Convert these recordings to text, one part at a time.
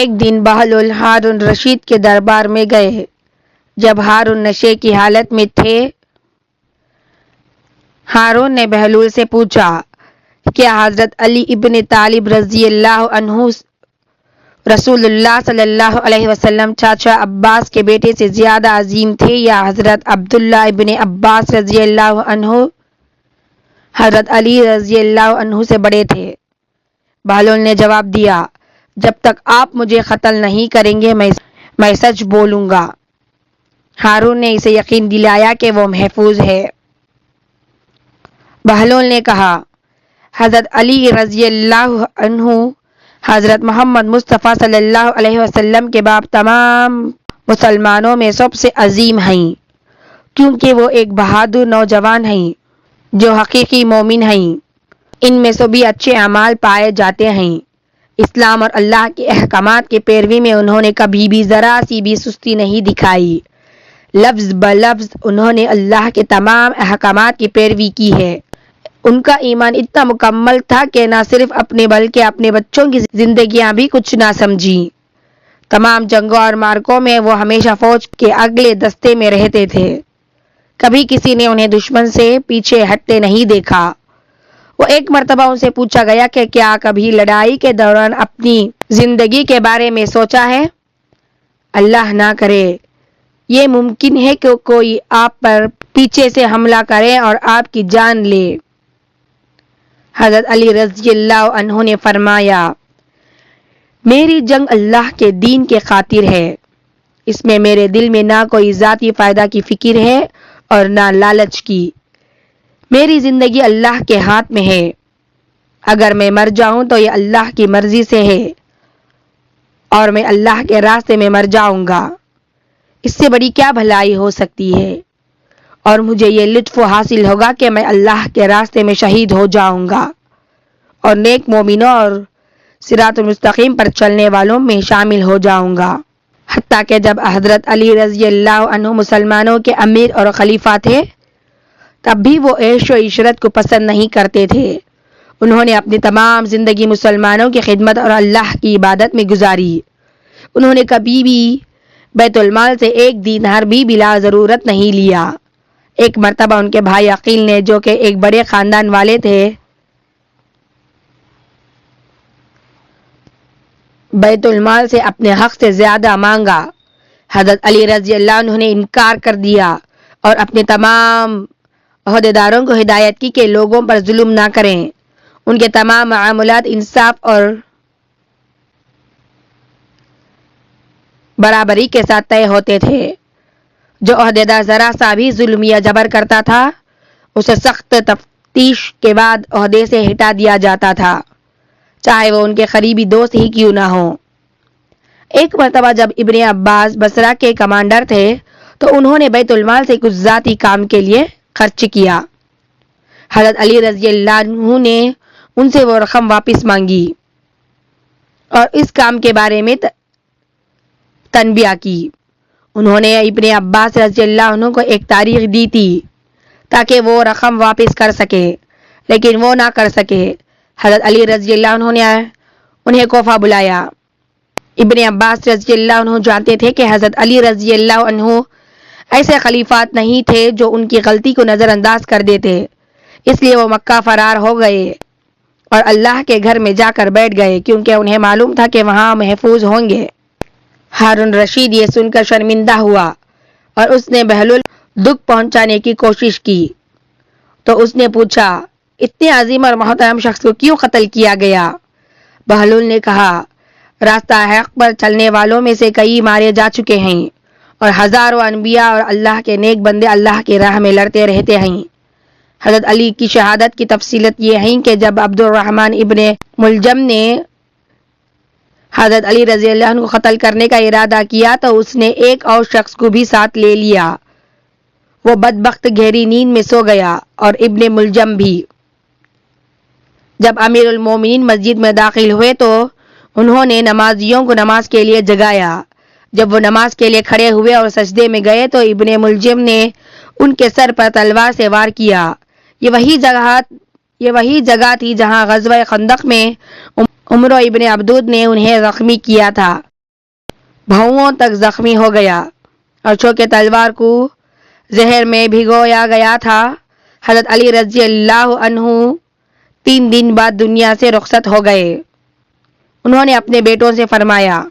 ایک دن بہلول ہارون رشید کے دربار میں گئے۔ جب ہارون نشے کی حالت میں تھے، ہارون نے بہلول سے پوچھا، کیا حضرت علی ابن طالب رضی اللہ عنہ رسول اللہ صلی اللہ علیہ وسلم چاچا عباس کے بیٹے سے زیادہ عظیم تھے یا حضرت عبداللہ ابن عباس رضی اللہ عنہ حضرت علی رضی اللہ عنہ سے بڑے تھے؟ بہلول نے جواب دیا، جب تک آپ مجھے قتل نہیں کریں گے میں سچ بولوں گا۔ ہارون نے اسے یقین دلایا کہ وہ محفوظ ہے۔ بہلول نے کہا، حضرت علی رضی اللہ عنہ حضرت محمد مصطفیٰ صلی اللہ علیہ وسلم کے بعد تمام مسلمانوں میں سب سے عظیم ہیں، کیونکہ وہ ایک بہادر نوجوان ہیں جو حقیقی مومن ہیں۔ ان میں سبھی اچھے اعمال پائے جاتے ہیں۔ اسلام اور اللہ کے احکامات کی پیروی میں انہوں نے کبھی بھی ذرا سی بھی سستی نہیں دکھائی۔ لفظ بلفظ انہوں نے اللہ کے تمام احکامات کی پیروی کی ہے۔ ان کا ایمان اتنا مکمل تھا کہ نہ صرف اپنے بلکہ اپنے بچوں کی زندگیاں بھی کچھ نہ سمجھی۔ تمام جنگوں اور معرکوں میں وہ ہمیشہ فوج کے اگلے دستے میں رہتے تھے۔ کبھی کسی نے انہیں دشمن سے پیچھے ہٹتے نہیں دیکھا۔ وہ ایک مرتبہ ان سے پوچھا گیا کہ کیا کبھی لڑائی کے دوران اپنی زندگی کے بارے میں سوچا ہے؟ اللہ نہ کرے، یہ ممکن ہے کہ کوئی آپ پر پیچھے سے حملہ کرے اور آپ کی جان لے۔ حضرت علی رضی اللہ عنہ نے فرمایا، میری جنگ اللہ کے دین کے خاطر ہے۔ اس میں میرے دل میں نہ کوئی ذاتی فائدہ کی فکر ہے اور نہ لالچ کی۔ میری زندگی اللہ کے ہاتھ میں ہے۔ اگر میں مر جاؤں تو یہ اللہ کی مرضی سے ہے اور میں اللہ کے راستے میں مر جاؤں گا۔ اس سے بڑی کیا بھلائی ہو سکتی ہے؟ اور مجھے یہ لطف حاصل ہوگا کہ میں اللہ کے راستے میں شہید ہو جاؤں گا اور نیک مومنوں اور صراط المستقیم پر چلنے والوں میں شامل ہو جاؤں گا۔ حتیٰ کہ جب حضرت علی رضی اللہ عنہ مسلمانوں کے امیر اور خلیفہ تھے، تب بھی وہ عیش و عشرت کو پسند نہیں کرتے تھے۔ انہوں نے اپنی تمام زندگی مسلمانوں کی خدمت اور اللہ کی عبادت میں گزاری۔ انہوں نے کبھی بھی بیت المال سے ایک دینار بھی بلا ضرورت نہیں لیا۔ ایک مرتبہ ان کے بھائی عقیل نے، جو کہ ایک بڑے خاندان والے تھے، بیت المال سے اپنے حق سے زیادہ مانگا۔ حضرت علی رضی اللہ عنہ نے انکار کر دیا اور اپنے تمام عہدیداروں کو ہدایت کی کہ لوگوں پر ظلم نہ کریں۔ ان کے تمام معاملات انصاف اور برابری کے ساتھ طے ہوتے تھے۔ جو عہدیدار ذرا سا بھی ظلم یا جبر کرتا تھا، اسے سخت تفتیش کے بعد عہدے سے ہٹا دیا جاتا تھا، چاہے وہ ان کے قریبی دوست ہی کیوں نہ ہوں۔ ایک مرتبہ جب ابن عباس بصرہ کے کمانڈر تھے تو انہوں نے بیت المال سے کچھ ذاتی کام کے لیے خرچ کیا۔ حضرت علی رضی اللہ عنہ نے ان سے وہ رقم واپس مانگی اور اس کام کے بارے میں تنبیہ کی۔ انہوں نے ابن عباس رضی اللہ عنہ کو ایک تاریخ دی تھی تاکہ وہ رقم واپس کر سکے، لیکن وہ نہ کر سکے۔ حضرت علی رضی اللہ عنہ نے انہیں کوفہ بلایا۔ ابن عباس رضی اللہ عنہ جانتے تھے کہ حضرت علی رضی اللہ عنہ ایسے خلیفات نہیں تھے جو ان کی غلطی کو نظر انداز کر دیتے، اس لیے وہ مکہ فرار ہو گئے اور اللہ کے گھر میں جا کر بیٹھ گئے، کیونکہ انہیں معلوم تھا کہ وہاں محفوظ ہوں گے۔ ہارون رشید یہ سن کر شرمندہ ہوا اور اس نے بہلول دکھ پہنچانے کی کوشش کی تو اس نے پوچھا، اتنے عظیم اور محترم شخص کو کیوں قتل کیا گیا؟ بہلول نے کہا، راستہ حق پر چلنے والوں میں سے کئی مارے جا چکے ہیں اور ہزاروں انبیاء اور اللہ کے نیک بندے اللہ کی راہ میں لڑتے رہتے ہیں۔ حضرت علی کی شہادت کی تفصیلات یہ ہیں کہ جب عبد الرحمن ابن ملجم نے حضرت علی رضی اللہ عنہ کو قتل کرنے کا ارادہ کیا تو اس نے ایک اور شخص کو بھی ساتھ لے لیا۔ وہ بدبخت گہری نیند میں سو گیا اور ابن ملجم بھی۔ جب امیر المومنین مسجد میں داخل ہوئے تو انہوں نے نمازیوں کو نماز کے لیے جگایا۔ جب وہ نماز کے لیے کھڑے ہوئے اور سجدے میں گئے تو ابن ملجم نے ان کے سر پر تلوار سے وار کیا۔ یہ وہی جگہ تھی جہاں غزوہ خندق میں عمر ابن عبدود نے انہیں زخمی کیا تھا۔ بھوؤں تک زخمی ہو گیا اور چونکہ تلوار کو زہر میں بھگویا گیا تھا، حضرت علی رضی اللہ عنہ 3 دن بعد دنیا سے رخصت ہو گئے۔ انہوں نے اپنے بیٹوں سے فرمایا،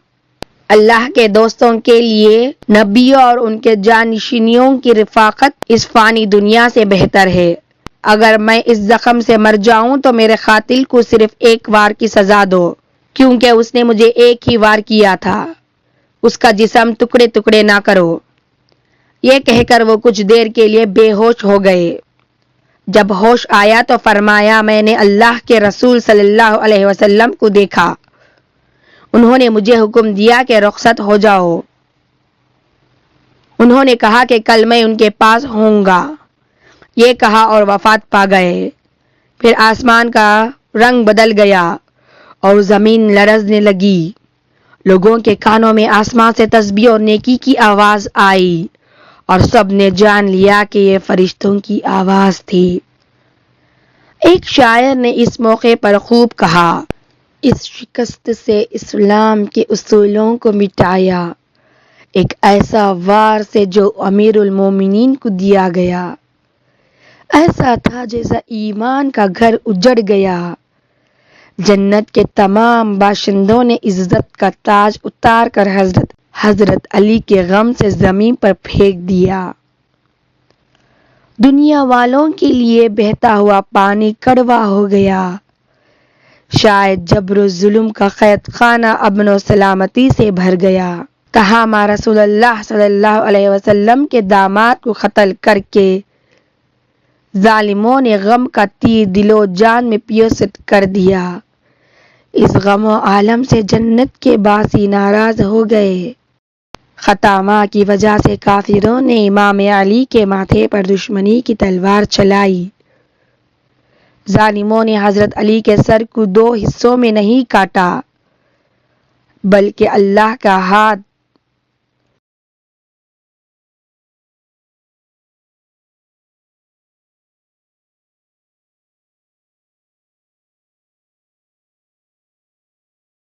اللہ کے دوستوں کے لیے نبیوں اور ان کے جانشینوں کی رفاقت اس فانی دنیا سے بہتر ہے۔ اگر میں اس زخم سے مر جاؤں تو میرے قاتل کو صرف ایک وار کی سزا دو، کیونکہ اس نے مجھے ایک ہی وار کیا تھا، اس کا جسم ٹکڑے ٹکڑے نہ کرو۔ یہ کہہ کر وہ کچھ دیر کے لیے بے ہوش ہو گئے۔ جب ہوش آیا تو فرمایا، میں نے اللہ کے رسول صلی اللہ علیہ وسلم کو دیکھا، انہوں نے مجھے حکم دیا کہ رخصت ہو جاؤ۔ انہوں نے کہا کہ کل میں ان کے پاس ہوں گا۔ یہ کہا اور وفات پا گئے۔ پھر آسمان کا رنگ بدل گیا اور زمین لرزنے لگی۔ لوگوں کے کانوں میں آسمان سے تسبیح اور نیکی کی آواز آئی اور سب نے جان لیا کہ یہ فرشتوں کی آواز تھی۔ ایک شاعر نے اس موقع پر خوب کہا، اس شکست سے اسلام کے اصولوں کو مٹایا، ایک ایسا وار سے جو امیر المومنین کو دیا گیا، ایسا تھا جیسا ایمان کا گھر اجڑ گیا۔ جنت کے تمام باشندوں نے عزت کا تاج اتار کر حضرت علی کے غم سے زمین پر پھینک دیا۔ دنیا والوں کے لیے بہتا ہوا پانی کڑوا ہو گیا۔ شاید جبر و ظلم کا قید خانہ امن و سلامتی سے بھر گیا۔ تاہم رسول اللہ صلی اللہ علیہ وسلم کے داماد کو قتل کر کے ظالموں نے غم کا تیر دل و جان میں پیوست کر دیا۔ اس غم و عالم سے جنت کے باسی ناراض ہو گئے۔ خطامہ کی وجہ سے کافروں نے امام علی کے ماتھے پر دشمنی کی تلوار چلائی۔ ظالموں نے حضرت علی کے سر کو 2 حصوں میں نہیں کاٹا، بلکہ اللہ کا ہاتھ